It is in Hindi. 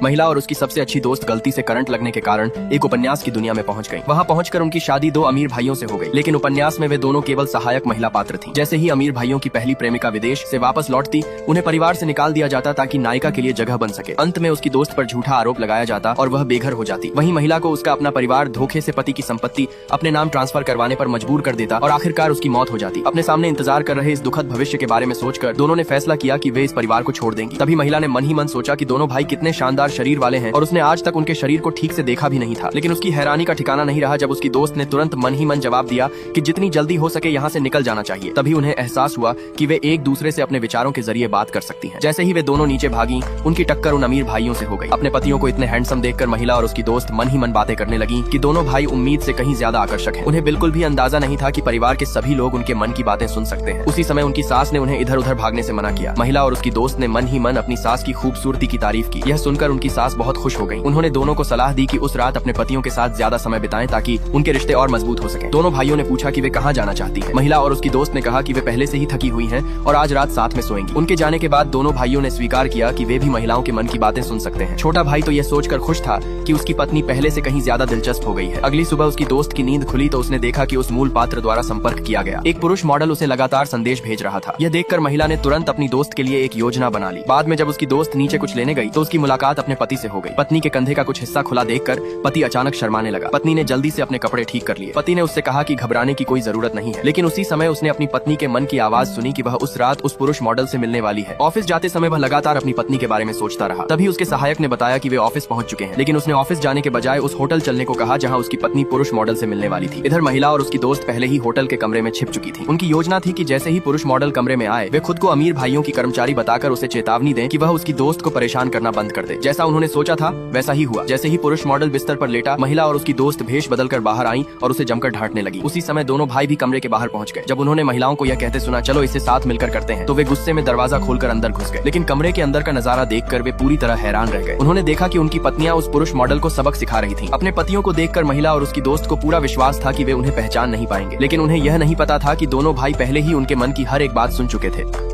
महिला और उसकी सबसे अच्छी दोस्त गलती से करंट लगने के कारण एक उपन्यास की दुनिया में पहुंच गई। वहां पहुंचकर उनकी शादी दो अमीर भाइयों से हो गई, लेकिन उपन्यास में वे दोनों केवल सहायक महिला पात्र थीं। जैसे ही अमीर भाइयों की पहली प्रेमिका विदेश से वापस लौटती, उन्हें परिवार से निकाल दिया जाता ताकि नायिका के लिए जगह बन सके। अंत में उसकी दोस्त पर झूठा आरोप लगाया जाता और वह बेघर हो जाती। वहीं महिला को उसका अपना परिवार धोखे से पति की संपत्ति अपने नाम ट्रांसफर करवाने पर मजबूर कर देता और आखिरकार उसकी मौत हो जाती। अपने सामने इंतजार कर रहे इस दुखद भविष्य के बारे में सोचकर दोनों ने फैसला किया कि वे इस परिवार को छोड़ देंगी। तभी महिला ने मन ही मन सोचा कि दोनों भाई कितने शानदार शरीर वाले हैं और उसने आज तक उनके शरीर को ठीक से देखा भी नहीं था। लेकिन उसकी हैरानी का ठिकाना नहीं रहा जब उसकी दोस्त ने तुरंत मन ही मन जवाब दिया कि जितनी जल्दी हो सके यहाँ से निकल जाना चाहिए। तभी उन्हें एहसास हुआ कि वे एक दूसरे से अपने विचारों के जरिए बात कर सकती हैं। जैसे ही वे दोनों नीचे भागी, उनकी टक्कर उन अमीर भाइयों से हो गई। अपने पतियों को इतने हैंडसम देखकर महिला और उसकी दोस्त मन ही मन बातें करने लगी कि दोनों भाई उम्मीद से कहीं ज्यादा आकर्षक हैं। उन्हें बिल्कुल भी अंदाजा नहीं था कि परिवार के सभी लोग उनके मन की बातें सुन सकते हैं। उसी समय उनकी सास ने उन्हें इधर उधर भागने से मना किया। महिला और उसकी दोस्त ने मन ही मन अपनी सास की खूबसूरती की तारीफ की। यह सुनकर उनकी सास बहुत खुश हो गई। उन्होंने दोनों को सलाह दी कि उस रात अपने पतियों के साथ ज्यादा समय बिताएं ताकि उनके रिश्ते और मजबूत हो सके। दोनों भाइयों ने पूछा कि वे कहाँ जाना चाहती है। महिला और उसकी दोस्त ने कहा कि वे पहले से ही थकी हुई हैं और आज रात साथ में सोएंगी। उनके जाने के बाद दोनों भाइयों ने स्वीकार किया कि वे भी महिलाओं के मन की बातें सुन सकते हैं। छोटा भाई तो यह सोचकर खुश था कि उसकी पत्नी पहले से कहीं ज्यादा दिलचस्प हो गई है। अगली सुबह उसकी दोस्त की नींद खुली तो उसने देखा कि उस मूल पात्र द्वारा संपर्क किया गया। एक पुरुष मॉडल उसे लगातार संदेश भेज रहा था। यह देखकर महिला ने तुरंत अपनी दोस्त के लिए एक योजना बना ली। बाद में जब उसकी दोस्त नीचे कुछ लेने गई तो उसकी मुलाकात अपने पति से हो गई। पत्नी के कंधे का कुछ हिस्सा खुला देखकर पति अचानक शर्माने लगा। पत्नी ने जल्दी से अपने कपड़े ठीक कर लिए। पति ने उससे कहा कि घबराने की कोई जरूरत नहीं है, लेकिन उसी समय उसने अपनी पत्नी के मन की आवाज सुनी कि वह उस रात उस पुरुष मॉडल से मिलने वाली है। ऑफिस जाते समय वह लगातार अपनी पत्नी के बारे में सोचता रहा। तभी उसके सहायक ने बताया कि वे ऑफिस पहुंच चुके हैं, लेकिन उसने ऑफिस जाने के बजाय उस होटल चलने को कहा जहां उसकी पत्नी पुरुष मॉडल से मिलने वाली थी। इधर महिला और उसकी दोस्त पहले ही होटल के कमरे में छिप चुकी थी। उनकी योजना थी कि जैसे ही पुरुष मॉडल कमरे में आए, वे खुद को अमीर भाइयों की कर्मचारी बताकर उसे चेतावनी दें कि वह उसकी दोस्त को परेशान करना बंद कर दे। जैसा उन्होंने सोचा था वैसा ही हुआ। जैसे ही पुरुष मॉडल बिस्तर पर लेटा, महिला और उसकी दोस्त भेष बदलकर बाहर आई और उसे जमकर ढांटने लगी। उसी समय दोनों भाई भी कमरे के बाहर पहुंच गए। जब उन्होंने महिलाओं को यह कहते सुना, चलो इसे साथ मिलकर करते हैं, तो वे गुस्से में दरवाजा खोलकर अंदर घुस गए। लेकिन कमरे के अंदर का नजारा देखकर वे पूरी तरह हैरान रह गए। उन्होंने देखा कि उनकी पत्नियां उस पुरुष मॉडल को सबक सिखा रही थीं। अपने पतियों को देखकर महिला और उसकी दोस्त को पूरा विश्वास था कि वे उन्हें पहचान नहीं पाएंगे, लेकिन उन्हें यह नहीं पता था कि दोनों भाई पहले ही उनके मन की हर एक बात सुन चुके थे।